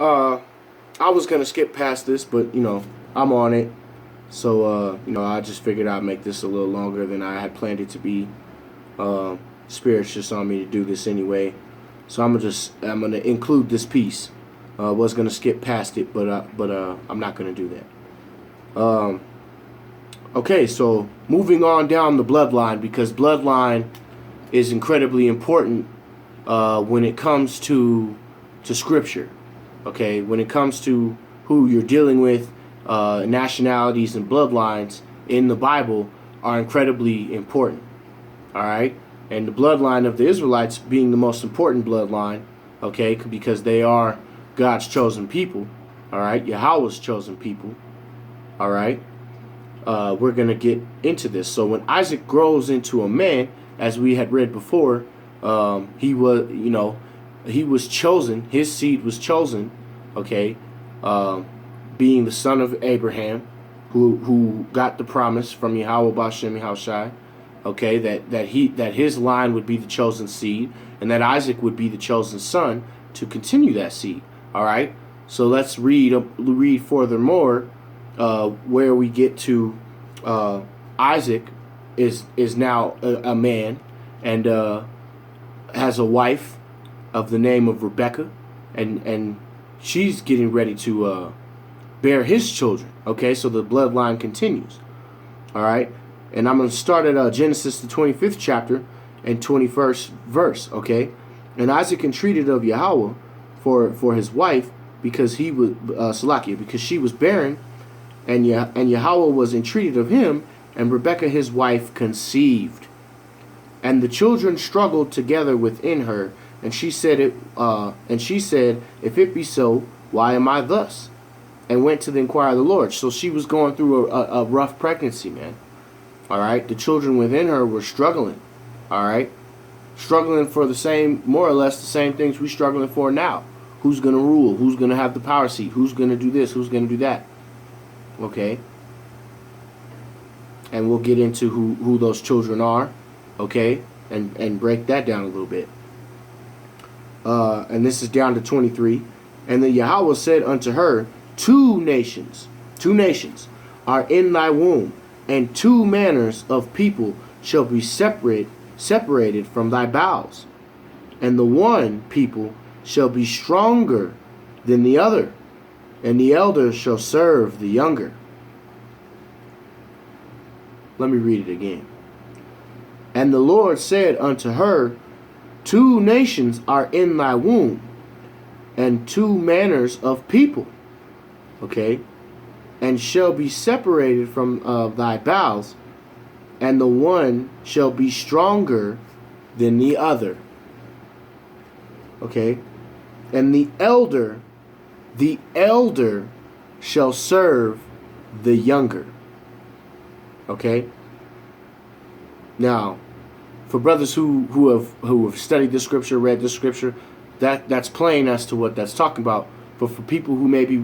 I was gonna skip past this, but I'm on it. So I just figured I'd make this a little longer than I had planned it to be. Spirit's just on me to do this anyway. So I'm gonna include this piece. Was gonna skip past it, but I'm not gonna do that. Okay, so moving on down the bloodline, because bloodline is incredibly important when it comes to scripture. Okay, when it comes to who you're dealing with, nationalities and bloodlines in the Bible are incredibly important. All right, and the bloodline of the Israelites being the most important bloodline, okay, because they are God's chosen people. All right, Yahweh's chosen people. All right, we're gonna get into this. So when Isaac grows into a man, as we had read before, he was chosen. His seed was chosen. Okay, being the son of Abraham, who got the promise from Yahweh Bashem Yahushai. Okay, that his line would be the chosen seed, and that Isaac would be the chosen son to continue that seed. All right, so let's read furthermore, where we get to Isaac is now a man, and has a wife of the name of Rebecca, and she's getting ready to bear his children. Okay, so the bloodline continues. All right, and I'm going to start at Genesis the 25th chapter and 21st verse. Okay, and Isaac entreated of Yahweh for his wife, because he was because she was barren, and Yahweh was entreated of him, and Rebekah his wife conceived, and the children struggled together within her, and she said, if it be so, why am I thus? And went to inquire of the Lord. So she was going through a rough pregnancy, man. All right, the children within her were struggling. All right, struggling for more or less the same things we're struggling for now. Who's going to rule? Who's going to have the power seat? Who's going to do this? Who's going to do that? Okay. And we'll get into who those children are. Okay. And break that down a little bit. And this is down to 23. And then Yahweh said unto her, two nations are in thy womb, and two manners of people shall be separated from thy bowels. And the one people shall be stronger than the other, and the elder shall serve the younger. Let me read it again. And the Lord said unto her, two nations are in thy womb, and two manners of people, okay, and shall be separated from thy bowels, and the one shall be stronger than the other. Okay, and the elder shall serve the younger. Okay. Now, for brothers who have studied this scripture, read this scripture, that's plain as to what that's talking about. But for people who maybe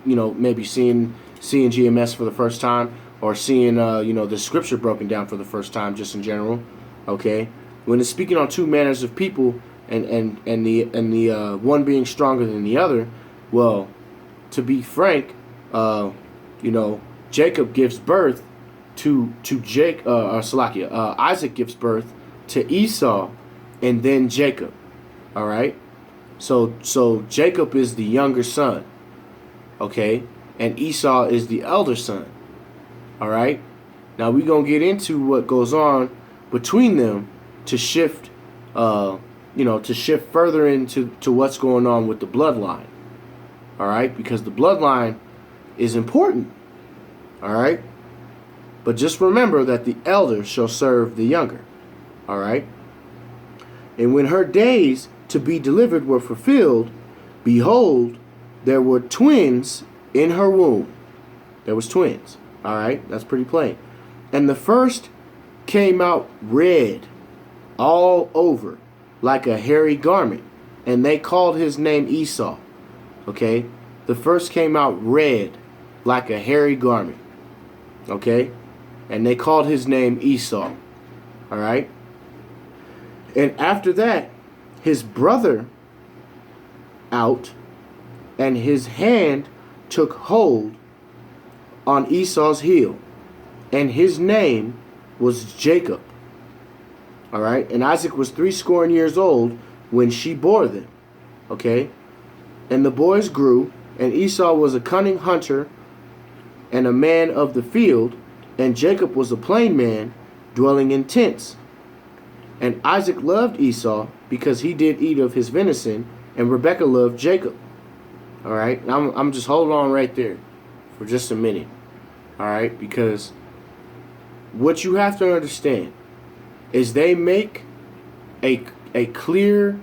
maybe seeing GMS for the first time, or seeing the scripture broken down for the first time, just in general, okay, when it's speaking on two manners of people, and the one being stronger than the other, well, to be frank, Jacob gives birth to Isaac gives birth to Esau, and then Jacob. All right, so Jacob is the younger son, okay, and Esau is the elder son. All right, now we're gonna get into what goes on between them to shift further into what's going on with the bloodline. All right, because the bloodline is important. All right, but just remember that the elder shall serve the younger. All right, and when her days to be delivered were fulfilled, behold, there were twins in her womb. There was twins. All right, that's pretty plain. And the first came out red all over, like a hairy garment, and they called his name Esau. Okay, the first came out red like a hairy garment. Okay, and they called his name Esau. All right, and after that, his brother out, and his hand took hold on Esau's heel, and his name was Jacob. All right, and Isaac was 80 old when she bore them. Okay, and the boys grew, and Esau was a cunning hunter and a man of the field, and Jacob was a plain man dwelling in tents. And Isaac loved Esau because he did eat of his venison, and Rebekah loved Jacob. All right, now I'm just holding on right there for just a minute. All right, because what you have to understand is they make a clear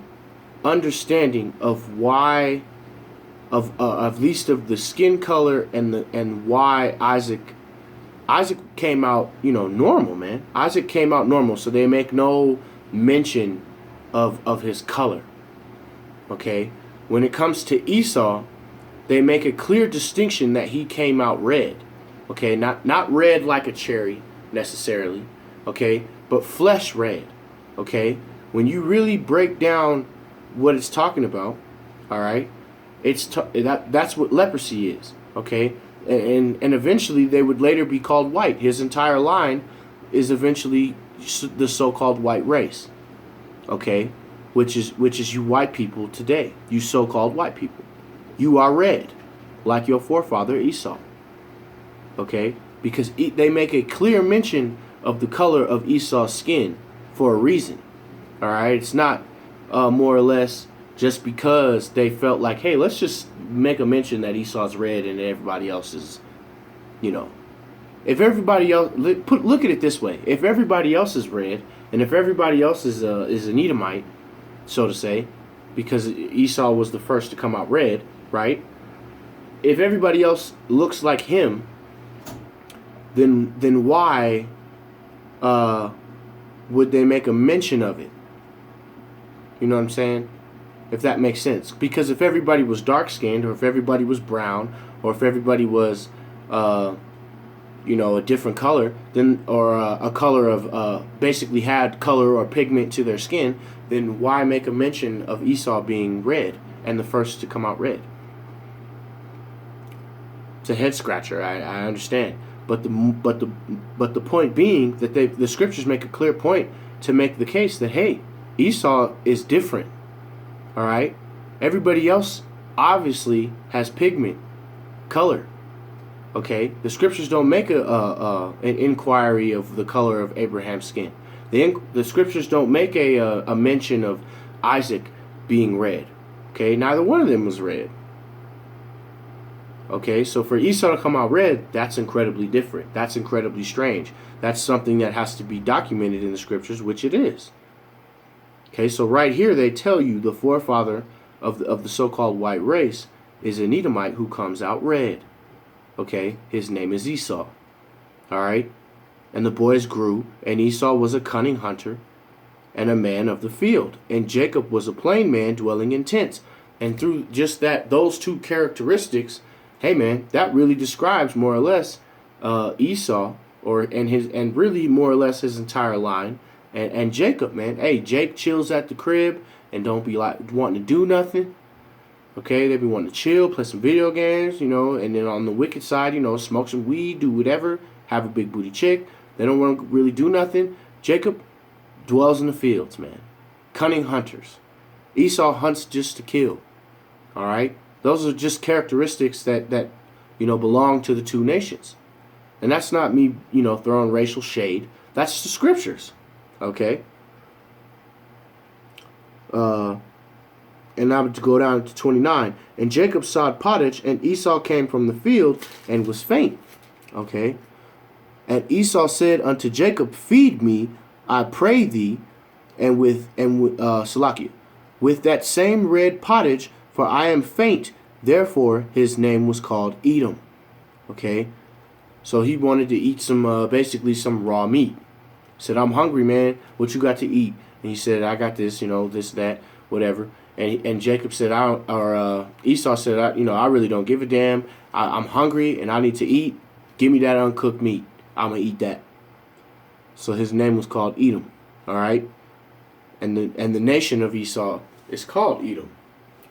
understanding of why, of at least of the skin color and why Isaac came out, normal, man. Isaac came out normal, so they make no mention of his color. Okay, when it comes to Esau, they make a clear distinction that he came out red. Okay, not red like a cherry necessarily. Okay, but flesh red. Okay, when you really break down what it's talking about, all right, that's what leprosy is. Okay, and eventually they would later be called white. His entire line is eventually the so-called white race. Okay, which is you white people today. You so-called white people. You are red, like your forefather Esau. Okay, because they make a clear mention of the color of Esau's skin for a reason. All right, it's not more or less just because they felt like, hey, let's just make a mention that Esau's red and everybody else is, if everybody else, look at it this way: if everybody else is red, and if everybody else is an Edomite, so to say, because Esau was the first to come out red, right? If everybody else looks like him, then why would they make a mention of it? You know what I'm saying? If that makes sense. Because if everybody was dark-skinned, or if everybody was brown, or if everybody was, a different color, then, or a color of, basically had color or pigment to their skin, then why make a mention of Esau being red and the first to come out red? It's a head scratcher. I understand. But the point being that the scriptures make a clear point to make the case that, hey, Esau is different. All right, everybody else obviously has pigment, color. Okay, the scriptures don't make an inquiry of the color of Abraham's skin. The scriptures don't make a mention of Isaac being red. Okay, neither one of them was red. Okay, so for Esau to come out red, that's incredibly different. That's incredibly strange. That's something that has to be documented in the scriptures, which it is. Okay, so right here they tell you the forefather of the so-called white race is an Edomite who comes out red. Okay, his name is Esau. All right, and the boys grew, and Esau was a cunning hunter and a man of the field, and Jacob was a plain man dwelling in tents. And through just those two characteristics, hey man, that really describes more or less Esau, and really more or less his entire line. And Jacob, man, hey, Jake chills at the crib and don't be like wanting to do nothing. Okay, they be wanting to chill, play some video games, and then on the wicked side, smoke some weed, do whatever, have a big booty chick. They don't want to really do nothing. Jacob dwells in the fields, man. Cunning hunters. Esau hunts just to kill. All right, those are just characteristics that belong to the two nations, and that's not me, throwing racial shade. That's the scriptures. Okay. And now to go down to 29. And Jacob sowed pottage, and Esau came from the field and was faint. Okay. And Esau said unto Jacob, feed me, I pray thee, and with Salakia, with that same red pottage, for I am faint. Therefore his name was called Edom. Okay. So he wanted to eat basically some raw meat. Said, I'm hungry, man. What you got to eat? And he said, I got this, this, that, whatever. And Jacob said, Esau said, I really don't give a damn. I'm hungry and I need to eat. Give me that uncooked meat. I'm going to eat that. So his name was called Edom. All right. And the nation of Esau is called Edom.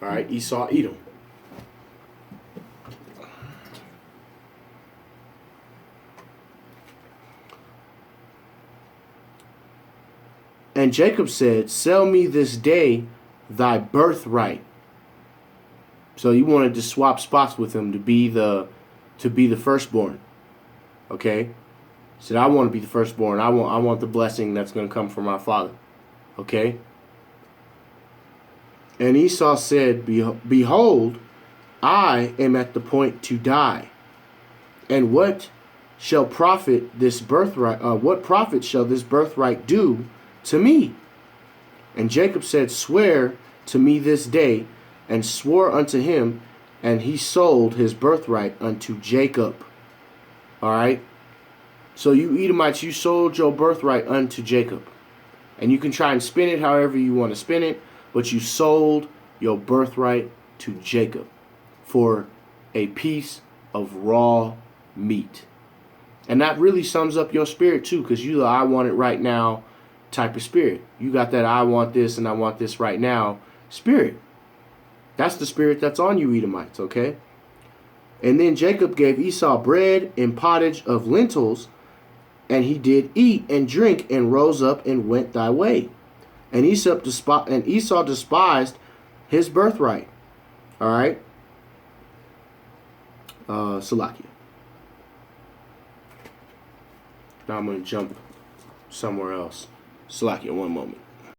All right. Esau, Edom. And Jacob said, sell me this day thy birthright. So you wanted to swap spots with him to be the firstborn. Okay? He said, I want to be the firstborn. I want the blessing that's going to come from our father. Okay? And Esau said, behold, I am at the point to die. And what shall profit this birthright? What profit shall this birthright do to me? And Jacob said, swear to me this day, and swore unto him, and he sold his birthright unto Jacob. All right. So you Edomites, you sold your birthright unto Jacob. And you can try and spin it however you want to spin it, but you sold your birthright to Jacob for a piece of raw meat. And that really sums up your spirit too, because you the I want it right now type of spirit. You got that I want this and I want this right now spirit. That's the spirit that's on you, Edomites, okay? And then Jacob gave Esau bread and pottage of lentils, and he did eat and drink and rose up and went thy way. And Esau despised his birthright. All right? Salakia. Now I'm going to jump somewhere else. Salakia, one moment.